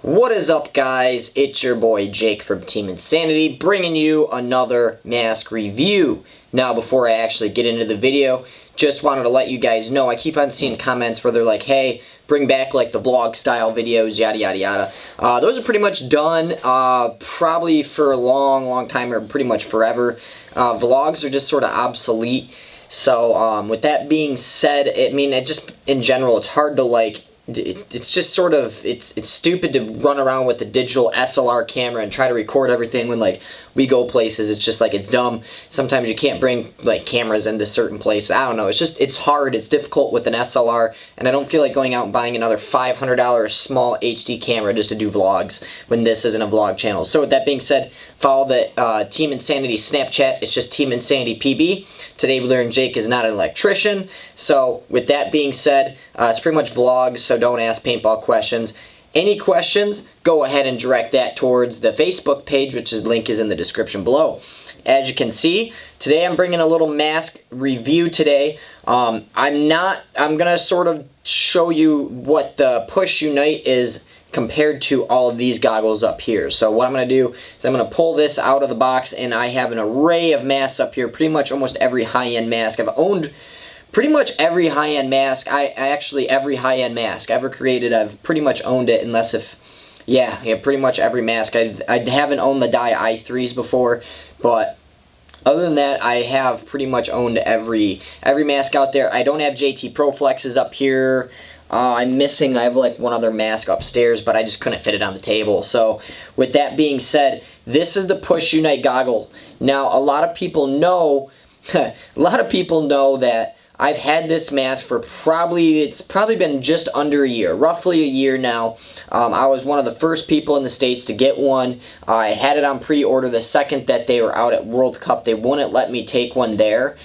What is up, guys? It's your boy Jake from Team Insanity bringing you another mask review. Now, before I actually get into the video, just wanted to let you guys know, I keep on seeing comments where they're like, hey, bring back like the vlog style videos, yada yada yada. Those are pretty much done, probably for a long time, or pretty much forever. Vlogs are just sort of obsolete. So with that being said, I mean, it just in general, it's hard to like. It's just sort of, it's stupid to run around with a digital SLR camera and try to record everything when like we go places. It's just like, it's dumb. Sometimes you can't bring like cameras into certain places. I don't know. It's just, it's hard. It's difficult with an SLR, and I don't feel like going out and buying another $500 small HD camera just to do vlogs when this isn't a vlog channel. So with that being said, follow the Team Insanity Snapchat. It's just Team Insanity PB. Today we learned Jake is not an electrician. So with that being said, it's pretty much vlogs, so don't ask paintball questions. Any questions, go ahead and direct that towards the Facebook page, which is link is in the description below. As you can see, today I'm bringing a little mask review today. I'm gonna sort of show you what the Push Unite is compared to all of these goggles up here. So what I'm going to do is I'm going to pull this out of the box, and I have an array of masks up here, pretty much almost every high-end mask. I've owned pretty much every high-end mask. Actually, every high-end mask ever created, I've pretty much owned it, unless if, yeah, pretty much every mask. I haven't owned the Dye i3s before, but other than that, I have pretty much owned every mask out there. I don't have JT Pro Flexes up here. I have like one other mask upstairs, but I just couldn't fit it on the table. So with that being said, this is the Push Unite goggle. Now, a lot of people know that I've had this mask for it's probably been just under a year, roughly a year now. I was one of the first people in the States to get one. I had it on pre-order the second that they were out at World Cup. They wouldn't let me take one there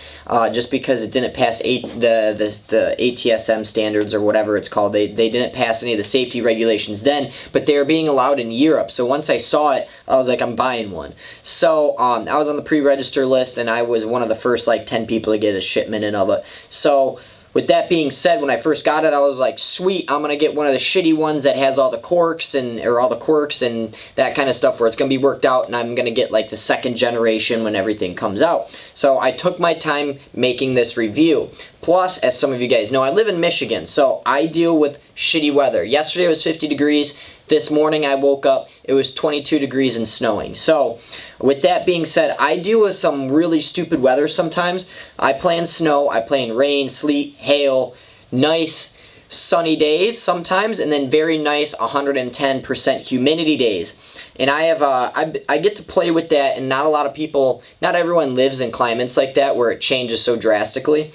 just because it didn't pass the ATSM standards or whatever it's called. They didn't pass any of the safety regulations then, but they were being allowed in Europe. So once I saw it, I was like, I'm buying one. So I was on the pre-register list, and I was one of the first like 10 people to get a shipment in of it. So with that being said, when I first got it, I was like, sweet, I'm gonna get one of the shitty ones that has all the quirks and that kind of stuff where it's gonna be worked out, and I'm gonna get like the second generation when everything comes out. So I took my time making this review. Plus, as some of you guys know, I live in Michigan, so I deal with shitty weather. Yesterday it was 50 degrees. This morning I woke up, it was 22 degrees and snowing. So with that being said, I deal with some really stupid weather sometimes. I play in snow, I play in rain, sleet, hail, nice sunny days sometimes, and then very nice 110% humidity days. And I get to play with that, and not a lot of people, not everyone lives in climates like that where it changes so drastically.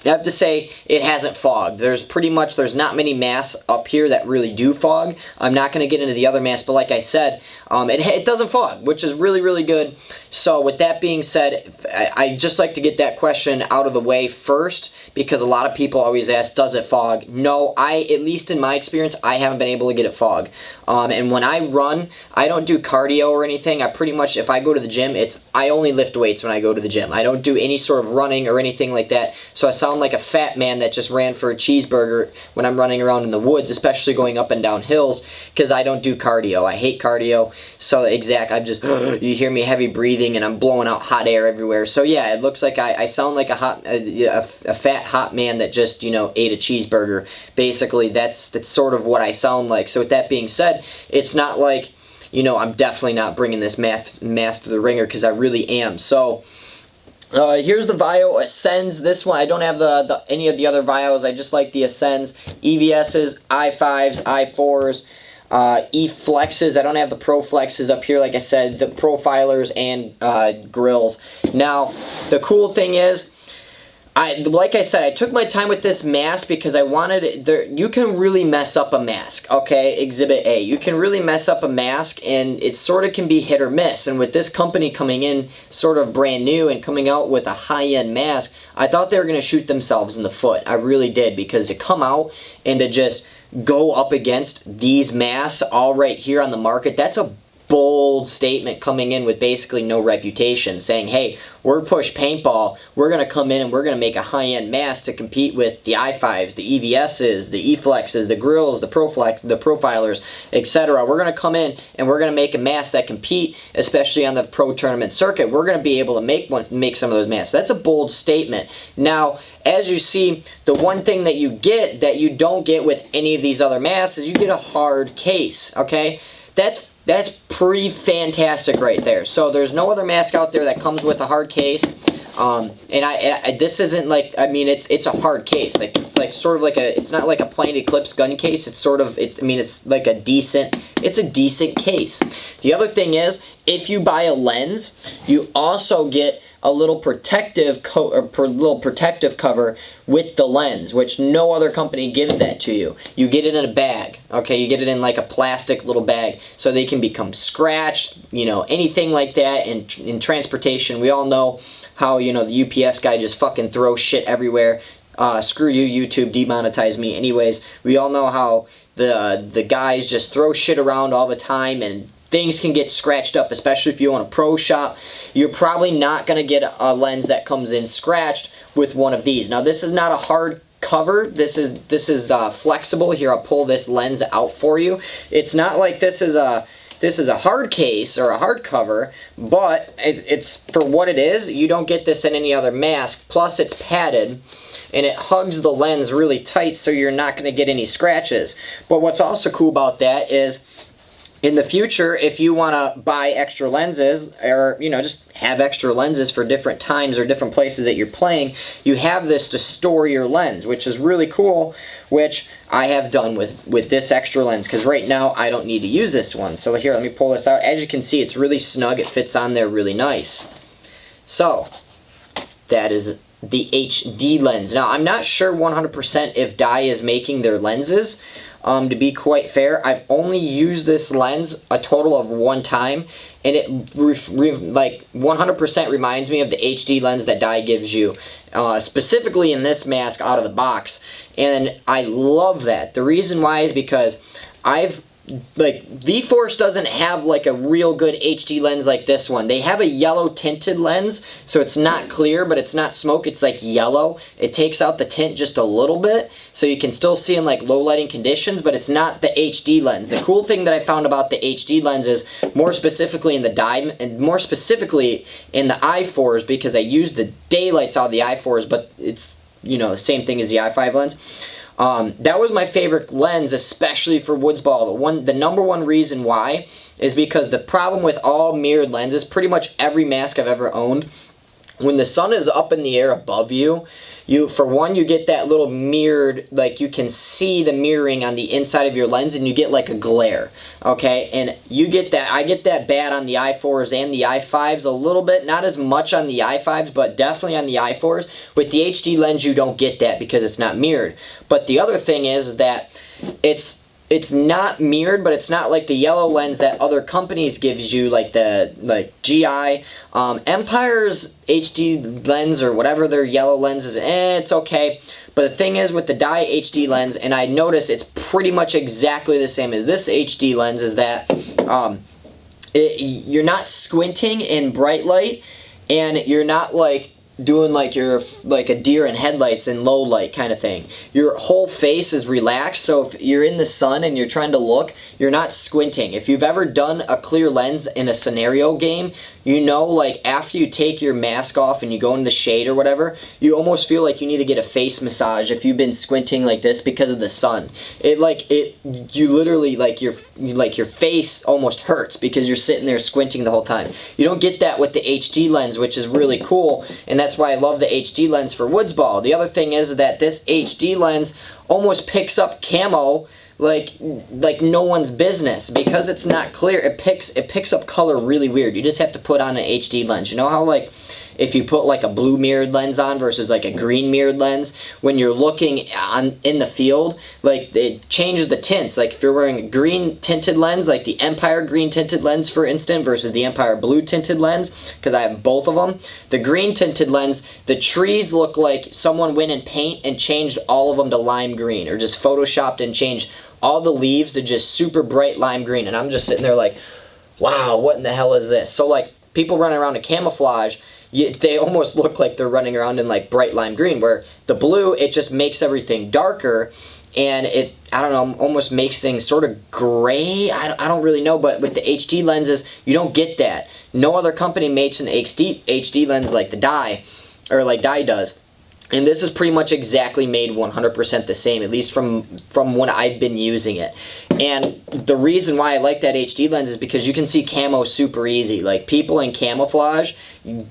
I have to say, it hasn't fogged. There's not many masks up here that really do fog. I'm not going to get into the other masks, but like I said, it doesn't fog, which is really good. So with that being said, I just like to get that question out of the way first, because a lot of people always ask, does it fog? No, at least in my experience, I haven't been able to get it fog. And when I run, I don't do cardio or anything. I pretty much, if I go to the gym, I only lift weights when I go to the gym. I don't do any sort of running or anything like that. So I sound like a fat man that just ran for a cheeseburger when I'm running around in the woods, especially going up and down hills, because I don't do cardio. I hate cardio. So I'm just, you hear me heavy breathing, and I'm blowing out hot air everywhere. So yeah, it looks like I sound like a fat hot man that just, ate a cheeseburger. Basically, that's sort of what I sound like. So with that being said, it's not like, I'm definitely not bringing this mask to the ringer, because I really am. So here's the Vio Ascends. This one, I don't have any of the other Vios. I just like the Ascends, EVSs, i5s, i4s, E-Flexes. I don't have the Pro Flexes up here, like I said, the Profilers and grills. Now, the cool thing is, like I said, I took my time with this mask because I wanted you can really mess up a mask, okay? Exhibit A. You can really mess up a mask, and it sort of can be hit or miss. And with this company coming in sort of brand new and coming out with a high-end mask, I thought they were going to shoot themselves in the foot. I really did, because to come out and to just go up against these masks all right here on the market, that's a bold statement coming in with basically no reputation, saying, hey, we're Push Paintball, we're going to come in and we're going to make a high-end mask to compete with the i5s, the EVSs, the E-Flexes, the Grills, the Proflex, the Profilers, etc. We're going to come in and we're going to make a mask that compete, especially on the pro tournament circuit. We're going to be able to make some of those masks. That's a bold statement. Now, as you see, the one thing that you get that you don't get with any of these other masks is you get a hard case, okay? That's pretty fantastic right there. So there's no other mask out there that comes with a hard case. This isn't like, I mean, it's a hard case. Like, it's like sort of like it's not like a plain Eclipse gun case. It's sort of, it's like a decent case. The other thing is, if you buy a lens, you also get a little protective cover with the lens, which no other company gives that to you. You get it in a bag, okay? You get it in like a plastic little bag, so they can become scratched, you know, anything like that. In transportation, we all know how, you know, the UPS guy just fucking throws shit everywhere. Screw you, YouTube, demonetize me. Anyways, we all know how the guys just throw shit around all the time, and things can get scratched up, especially if you own a pro shop. You're probably not going to get a lens that comes in scratched with one of these. Now, this is not a hard cover. This is flexible. Here, I'll pull this lens out for you. It's not like this is a hard case or a hard cover, but it's for what it is. You don't get this in any other mask. Plus, it's padded, and it hugs the lens really tight, so you're not going to get any scratches. But what's also cool about that is, in the future, if you want to buy extra lenses, or, you know, just have extra lenses for different times or different places that you're playing, you have this to store your lens, which is really cool, which I have done with this extra lens, because right now I don't need to use this one. So here, let me pull this out. As you can see, it's really snug. It fits on there really nice. So that is the HD lens. Now, I'm not sure 100% if Dye is making their lenses. To be quite fair, I've only used this lens a total of one time, and it like 100% reminds me of the HD lens that Dye gives you, specifically in this mask out of the box, and I love that. The reason why is because V-Force doesn't have like a real good HD lens like this one. They have a yellow tinted lens, so it's not clear, but it's not smoke. It's like yellow. It takes out the tint just a little bit, so you can still see in like low lighting conditions, but it's not the HD lens. The cool thing that I found about the HD lens is, more specifically in the Dye, and more specifically in the i4s, because I used the daylights out of the i4s, but it's, you know, the same thing as the i5 lens. That was my favorite lens, especially for woods ball. The number one reason why is because the problem with all mirrored lenses, pretty much every mask I've ever owned, when the sun is up in the air above you, for one, you get that little mirrored, like you can see the mirroring on the inside of your lens, and you get like a glare, okay? And you get that, I get that bad on the i4s and the i5s a little bit, not as much on the i5s, but definitely on the i4s. With the HD lens, you don't get that because it's not mirrored. But the other thing is that it's not mirrored, but it's not like the yellow lens that other companies gives you, like GI. Empire's HD lens, or whatever their yellow lens is, it's okay. But the thing is, with the Dye HD lens, and I notice it's pretty much exactly the same as this HD lens, is that you're not squinting in bright light, and you're not like doing like you're like a deer in headlights in low light kind of thing. Your whole face is relaxed, so if you're in the sun and you're trying to look, you're not squinting. If you've ever done a clear lens in a scenario game, you know, like after you take your mask off and you go in the shade or whatever, you almost feel like you need to get a face massage if you've been squinting like this because of the sun. You literally, like your face almost hurts because you're sitting there squinting the whole time. You don't get that with the HD lens, which is really cool, and that's why I love the HD lens for woods ball. The other thing is that this HD lens almost picks up camo like no one's business, because it's not clear. It picks up color really weird. You just have to put on an HD lens. You know how like if you put like a blue mirrored lens on versus like a green mirrored lens, when you're looking in the field, like it changes the tints. Like if you're wearing a green tinted lens, like the Empire green tinted lens for instance, versus the Empire blue tinted lens, because I have both of them. The green tinted lens, the trees look like someone went in paint and changed all of them to lime green, or just photoshopped and changed all the leaves to just super bright lime green. And I'm just sitting there like, wow, what in the hell is this? So like people running around in camouflage, they almost look like they're running around in like bright lime green, where the blue, it just makes everything darker, and it, I don't know, almost makes things sort of gray. I don't really know, but with the HD lenses, you don't get that. No other company makes an HD lens like the Dye, or like Dye does. And this is pretty much exactly made 100% the same, at least from when I've been using it. And the reason why I like that HD lens is because you can see camo super easy. Like people in camouflage,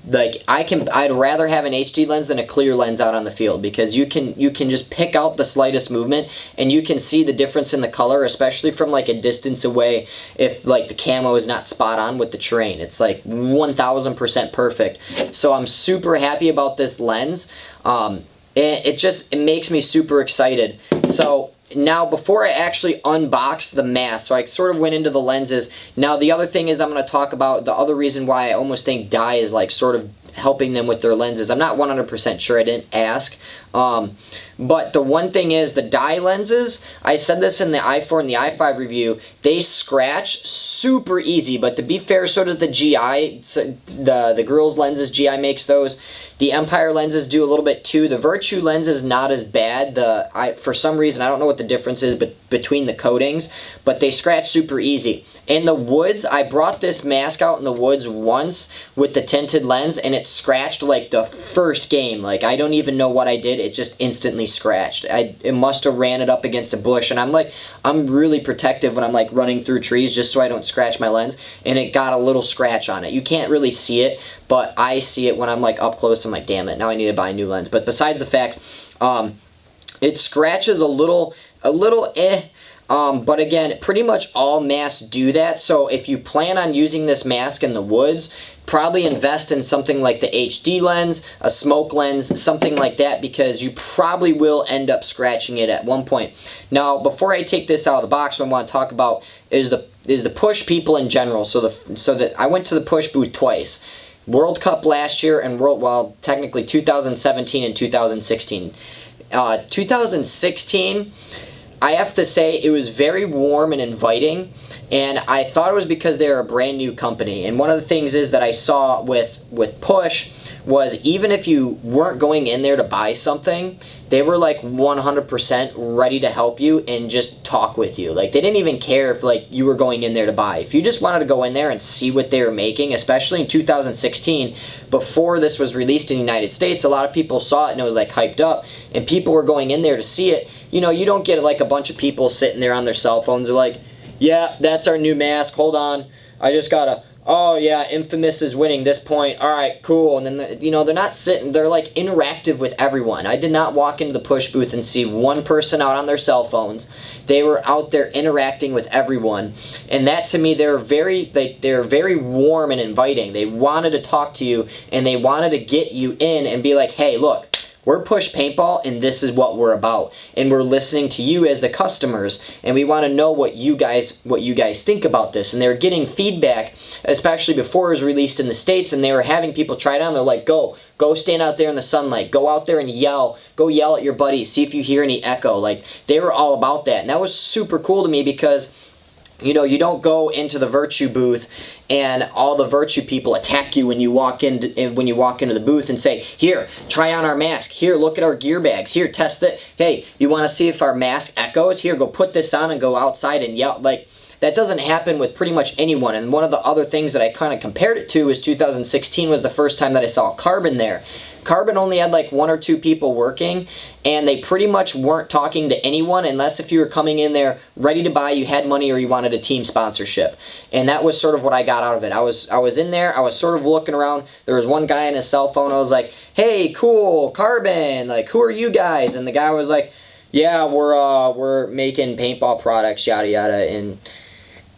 like I'd rather have an HD lens than a clear lens out on the field, because you can just pick out the slightest movement and you can see the difference in the color, especially from like a distance away. If like the camo is not spot on with the terrain, it's like 1000% perfect. So I'm super happy about this lens. It makes me super excited. So now, before I actually unbox the mask, so I sort of went into the lenses. Now the other thing is, I'm going to talk about the other reason why I almost think Dye is like sort of helping them with their lenses. I'm not 100% sure, I didn't ask. But the one thing is, the Dye lenses, I said this in the i4 and the i5 review, they scratch super easy, but to be fair, so does the GI, the girls' lenses, GI makes those. The Empire lenses do a little bit too. The Virtue lens is not as bad. For some reason, I don't know what the difference is between the coatings, but they scratch super easy. In the woods, I brought this mask out in the woods once with the tinted lens, and it scratched like the first game. Like, I don't even know what I did. It just instantly scratched. It must have ran it up against a bush, and I'm really protective when I'm like running through trees just so I don't scratch my lens, and it got a little scratch on it. You can't really see it, but I see it when I'm like up close. I'm like, damn it, now I need to buy a new lens. But besides the fact, it scratches a little but again, pretty much all masks do that. So if you plan on using this mask in the woods, probably invest in something like the HD lens, a smoke lens, something like that, because you probably will end up scratching it at one point. Now, before I take this out of the box, what I want to talk about is the push people in general. So that I went to the push booth twice. World Cup last year and technically 2017 and 2016. 2016, I have to say it was very warm and inviting, and I thought it was because they're a brand new company. And one of the things is that I saw with Push was, even if you weren't going in there to buy something, they were like 100% ready to help you and just talk with you. Like, they didn't even care if like you were going in there to buy. If you just wanted to go in there and see what they were making, especially in 2016, before this was released in the United States, a lot of people saw it and it was like hyped up, and people were going in there to see it. You know, you don't get like a bunch of people sitting there on their cell phones. They're like, yeah, that's our new mask. Hold on, I just gotta. Oh yeah, Infamous is winning this point. All right, cool. And then they're not sitting. They're like interactive with everyone. I did not walk into the push booth and see one person out on their cell phones. They were out there interacting with everyone, and that to me, they're very warm and inviting. They wanted to talk to you, and they wanted to get you in and be like, hey, look. We're Push Paintball, and this is what we're about. And we're listening to you as the customers, and we want to know what you guys think about this. And they were getting feedback, especially before it was released in the States, and they were having people try it on. They're like, go stand out there in the sunlight. Go out there and yell. Go yell at your buddies. See if you hear any echo. Like, they were all about that. And that was super cool to me, because you don't go into the Virtue booth and all the Virtue people attack you when you walk into the booth and say, here, try on our mask. Here, look at our gear bags. Here, test it. Hey, you want to see if our mask echoes? Here, go put this on and go outside and yell. Like, that doesn't happen with pretty much anyone. And one of the other things that I kind of compared it to is 2016 was the first time that I saw Carbon there. Carbon only had like 1 or 2 people working, and they pretty much weren't talking to anyone unless if you were coming in there ready to buy, you had money, or you wanted a team sponsorship. And that was sort of what I got out of it. I was in there, I was sort of looking around. There was one guy on his cell phone. I was like, hey, cool, Carbon, like, who are you guys? And the guy was like, yeah, we're making paintball products, yada yada, and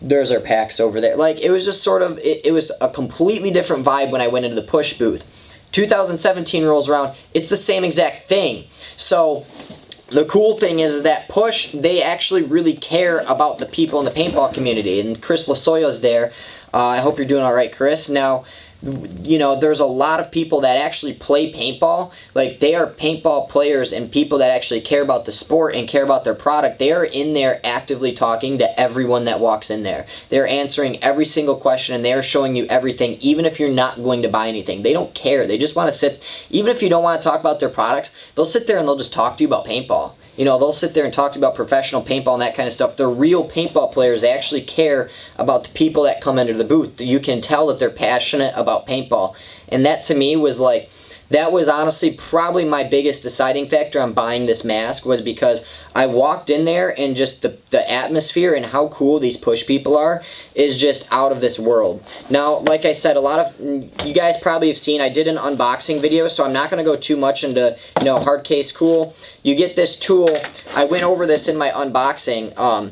there's our packs over there. Like, it was just sort of, it was a completely different vibe when I went into the Push booth. 2017 rolls around, it's the same exact thing. So the cool thing is that Push, they actually really care about the people in the paintball community, and Chris Lasoya's there. I hope you're doing all right, Chris. Now, you know, there's a lot of people that actually play paintball. Like, they are paintball players and people that actually care about the sport and care about their product. They are in there actively talking to everyone that walks in there. They're answering every single question, and they are showing you everything, even if you're not going to buy anything. They don't care. They just want to sit, even if you don't want to talk about their products, they'll sit there and they'll just talk to you about paintball. You know, they'll sit there and talk to you about professional paintball and that kind of stuff. They're real paintball players. They actually care about the people that come into the booth. You can tell that they're passionate about paintball. And that to me was like, that was honestly probably my biggest deciding factor on buying this mask, was because I walked in there and just the atmosphere and how cool these push people are is just out of this world. Now, like I said, a lot of you guys probably have seen, I did an unboxing video, so I'm not going to go too much into, you know, hard case cool. You get this tool. I went over this in my unboxing.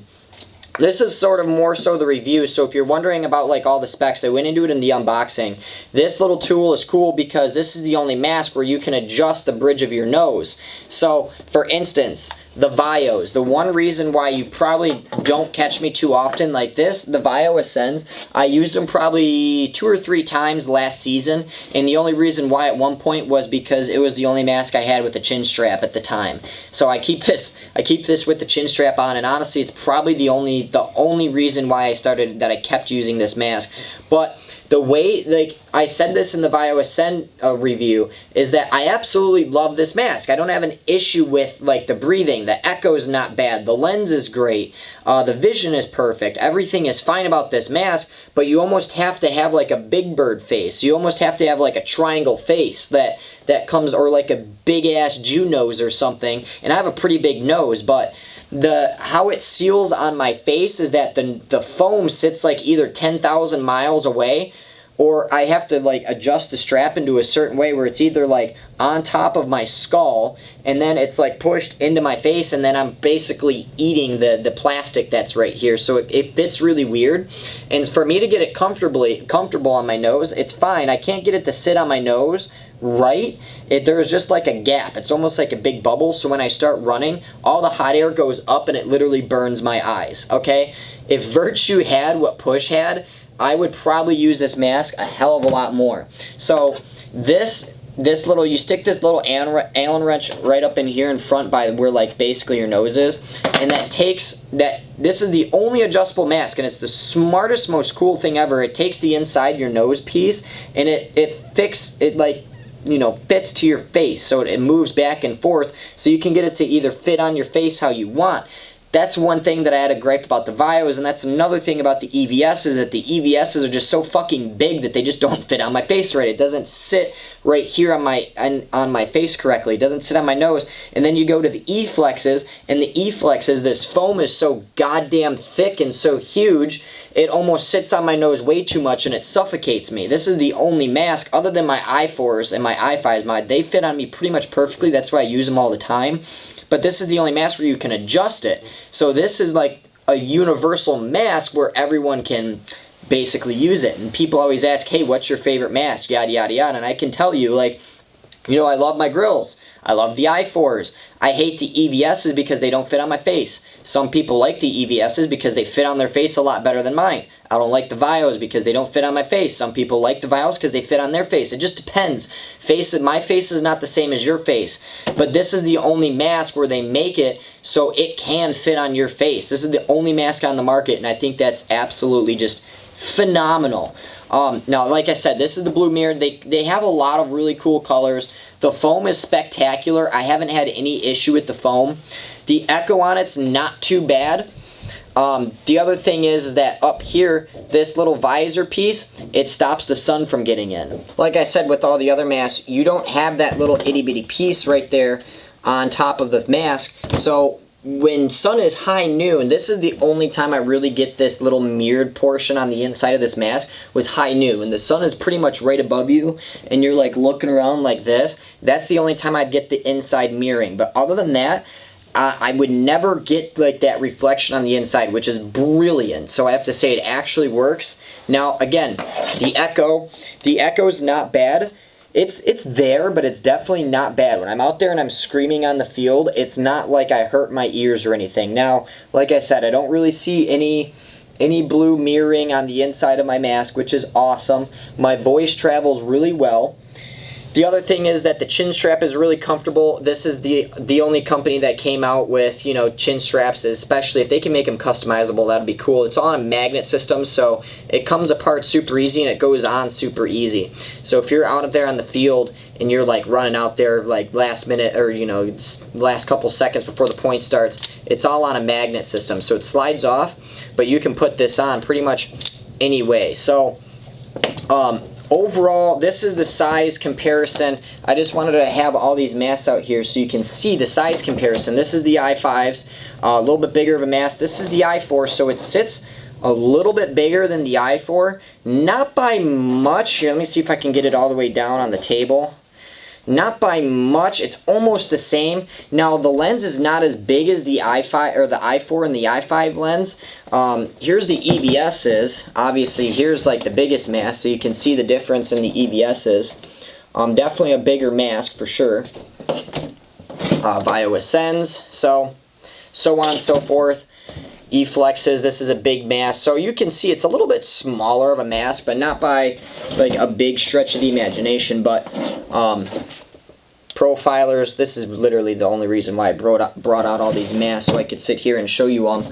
This is sort of more so the review, so if you're wondering about like all the specs, I went into it in the unboxing. This little tool is cool because this is the only mask where you can adjust the bridge of your nose. So, for instance, the Vios. The one reason why you probably don't catch me too often like this, the Vio Ascends, I used them probably 2 or 3 times last season, and the only reason why at one point was because it was the only mask I had with a chin strap at the time. So I keep this with the chin strap on, and honestly, it's probably the only reason why I kept using this mask. But the way, like I said this in the Vio Ascend review, is that I absolutely love this mask. I don't have an issue with like the breathing. The echo's not bad. The lens is great. The vision is perfect. Everything is fine about this mask, but you almost have to have like a big bird face. You almost have to have like a triangle face that comes, or like a big ass Jew nose or something. And I have a pretty big nose, but how it seals on my face is that the foam sits like either 10,000 miles away, or I have to like adjust the strap into a certain way where it's either like on top of my skull and then it's like pushed into my face, and then I'm basically eating the plastic that's right here. So it fits really weird, and for me to get it comfortable on my nose, it's fine. I can't get it to sit on my nose right. There's just like a gap. It's almost like a big bubble, so when I start running, all the hot air goes up and it literally burns my eyes, okay? If Virtue had what Push had, I would probably use this mask a hell of a lot more. So this little, you stick this little Allen wrench right up in here in front by where like basically your nose is, and this is the only adjustable mask, and it's the smartest, most cool thing ever. It takes the inside your nose piece and it like, you know, fits to your face, so it moves back and forth, so you can get it to either fit on your face how you want. That's one thing that I had a gripe about the Vios, and that's another thing about the EVS, is that the EVSs are just so fucking big that they just don't fit on my face right. It doesn't sit right here on my face correctly. It doesn't sit on my nose. And then you go to the E-Flexes, and the E-Flexes, this foam is so goddamn thick and so huge, it almost sits on my nose way too much and it suffocates me. This is the only mask, other than my i4s and my i5s, they fit on me pretty much perfectly. That's why I use them all the time. But this is the only mask where you can adjust it. So this is like a universal mask where everyone can basically use it. And people always ask, hey, what's your favorite mask? Yada, yada, yada. And I can tell you, like, you know, I love my grills. I love the i4s. I hate the EVSs because they don't fit on my face. Some people like the EVSs because they fit on their face a lot better than mine. I don't like the Vios because they don't fit on my face. Some people like the Vios because they fit on their face. It just depends. My face is not the same as your face. But this is the only mask where they make it so it can fit on your face. This is the only mask on the market, and I think that's absolutely just phenomenal. Now, like I said, this is the Blue Mirror. They have a lot of really cool colors. The foam is spectacular. I haven't had any issue with the foam. The echo on it's not too bad. The other thing is that up here, this little visor piece, it stops the sun from getting in. Like I said with all the other masks, you don't have that little itty bitty piece right there on top of the mask. So when sun is high noon, this is the only time I really get this little mirrored portion on the inside of this mask, was high noon. When the sun is pretty much right above you and you're like looking around like this, that's the only time I'd get the inside mirroring. But other than that, I would never get like that reflection on the inside, which is brilliant. So I have to say it actually works. Now again, the echo's not bad. It's there, but it's definitely not bad. When I'm out there and I'm screaming on the field, it's not like I hurt my ears or anything. Now, like I said, I don't really see any any blue mirroring on the inside of my mask, which is awesome. My voice travels really well. The other thing is that the chin strap is really comfortable. This is the only company that came out with, you know, chin straps, especially if they can make them customizable, that'd be cool. It's on a magnet system, so it comes apart super easy and it goes on super easy. So if you're out there on the field and you're like running out there like last minute, or you know, last couple seconds before the point starts, it's all on a magnet system, so it slides off, but you can put this on pretty much any way. So overall, this is the size comparison. I just wanted to have all these masks out here so you can see the size comparison. This is the i5s, a little bit bigger of a mask. This is the i4, so it sits a little bit bigger than the i4. Not by much. Here, let me see if I can get it all the way down on the table. Not by much. It's almost the same. Now the lens is not as big as the i5 or the i4 and the i5 lens. Here's the EVS's. Obviously, here's like the biggest mask, so you can see the difference in the EVS's. Definitely a bigger mask for sure. Vio Ascends, so on and so forth. E-Flexes, this is a big mask, so you can see it's a little bit smaller of a mask, but not by like a big stretch of the imagination. But Profilers, this is literally the only reason why I brought out all these masks, so I could sit here and show you them.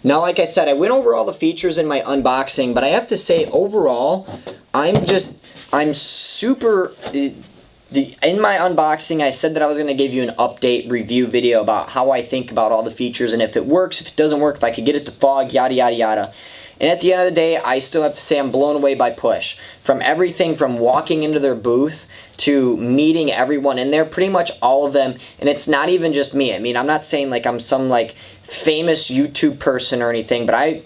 Now, like I said, I went over all the features in my unboxing, but I have to say, overall, I'm super... In my unboxing, I said that I was going to give you an update review video about how I think about all the features, and if it works, if it doesn't work, if I could get it to fog, yada, yada, yada. And at the end of the day, I still have to say I'm blown away by Push. From everything from walking into their booth to meeting everyone in there, pretty much all of them, and it's not even just me. I mean, I'm not saying like I'm some like famous YouTube person or anything, but I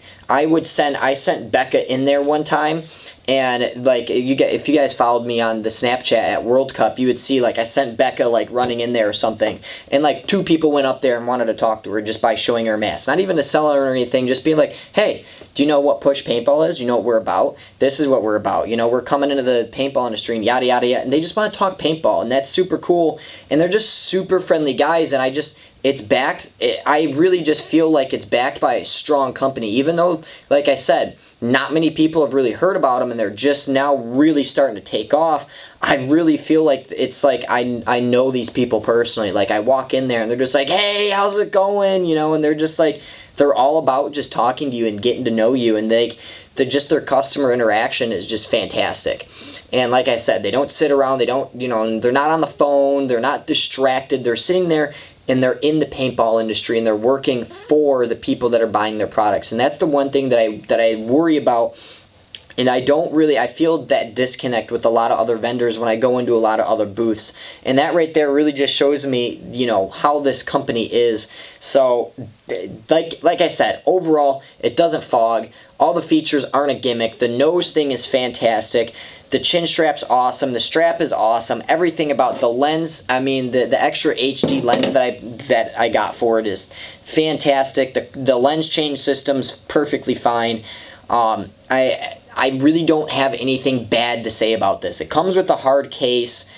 sent Becca in there one time. And like if you guys followed me on the Snapchat at World Cup, you would see like I sent Becca like running in there or something, and like 2 people went up there and wanted to talk to her just by showing her a mask. Not even to sell her or anything, just being like, hey, do you know what Push Paintball is? You know what we're about? This is what we're about. You know, we're coming into the paintball industry and yada yada yada. And they just want to talk paintball, and that's super cool. And they're just super friendly guys, and it's backed. I really just feel like it's backed by a strong company, even though, like I said, not many people have really heard about them, and they're just now really starting to take off. I really feel like it's like I know these people personally. Like I walk in there and they're just like, hey, how's it going? You know, and they're just like, they're all about just talking to you and getting to know you, and they're just, their customer interaction is just fantastic. And like I said, they don't sit around, they don't, you know, they're not on the phone, they're not distracted, they're sitting there and they're in the paintball industry and they're working for the people that are buying their products. And that's the one thing that I worry about, and I feel that disconnect with a lot of other vendors when I go into a lot of other booths. And that right there really just shows me, you know, how this company is. So like I said, overall, it doesn't fog. All the features aren't a gimmick. The nose thing is fantastic. The chin strap's awesome. The strap is awesome. Everything about the lens, I mean, the extra HD lens that I got for it is fantastic. The lens change system's perfectly fine. I really don't have anything bad to say about this. It comes with a hard case.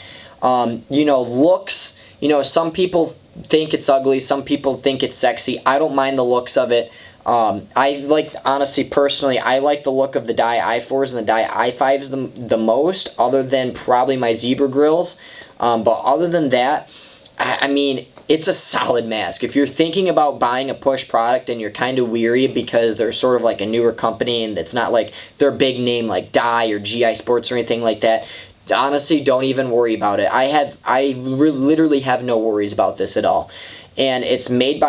You know, looks, you know, some people think it's ugly. Some people think it's sexy. I don't mind the looks of it. I like, honestly, personally, I like the look of the Dye i4s and the Dye i5s the most, other than probably my Zebra grills. But other than that, I mean, it's a solid mask. If you're thinking about buying a Push product and you're kind of weary because they're sort of like a newer company and it's not like they're a big name like Dye or GI Sports or anything like that, honestly, don't even worry about it. I literally have no worries about this at all. And it's made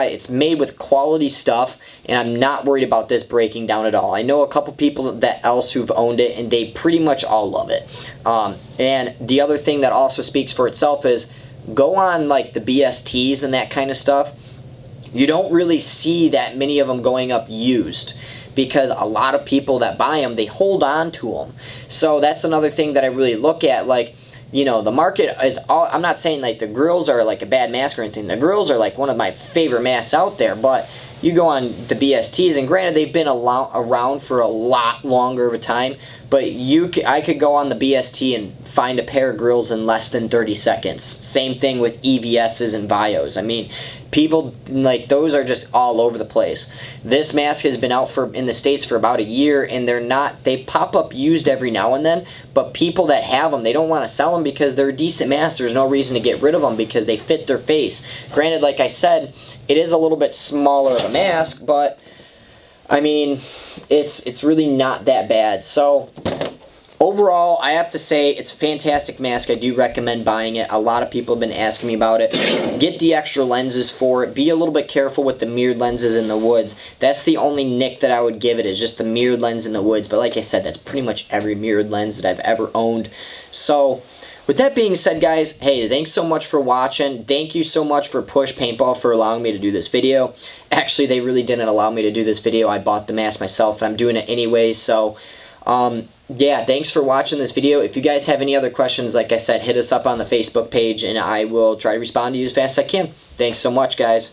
with quality stuff, and I'm not worried about this breaking down at all. I know a couple people else who've owned it, and they pretty much all love it. And the other thing that also speaks for itself is, go on like the BSTs and that kind of stuff. You don't really see that many of them going up used, because a lot of people that buy them, they hold on to them. So that's another thing that I really look at. Like, you know, the market is all, I'm not saying like the grills are like a bad mask or anything. The grills are like one of my favorite masks out there, but you go on the BSTs, and granted they've been around for a lot longer of a time, but I could go on the BST and find a pair of grills in less than 30 seconds. Same thing with EVSs and Vios. I mean, People, like, those are just all over the place. This mask has been out in the States for about a year, and they pop up used every now and then, but people that have them, they don't want to sell them because they're decent masks. There's no reason to get rid of them because they fit their face. Granted, like I said, it is a little bit smaller of a mask, but I mean, it's really not that bad. So overall, I have to say it's a fantastic mask. I do recommend buying it. A lot of people have been asking me about it. Get the extra lenses for it. Be a little bit careful with the mirrored lenses in the woods. That's the only nick that I would give it, is just the mirrored lens in the woods. But like I said, that's pretty much every mirrored lens that I've ever owned. So with that being said, guys, hey, thanks so much for watching. Thank you so much for Push Paintball for allowing me to do this video. Actually, they really didn't allow me to do this video. I bought the mask myself, and I'm doing it anyway. So yeah, thanks for watching this video. If you guys have any other questions, like I said, hit us up on the Facebook page, and I will try to respond to you as fast as I can. Thanks so much, guys.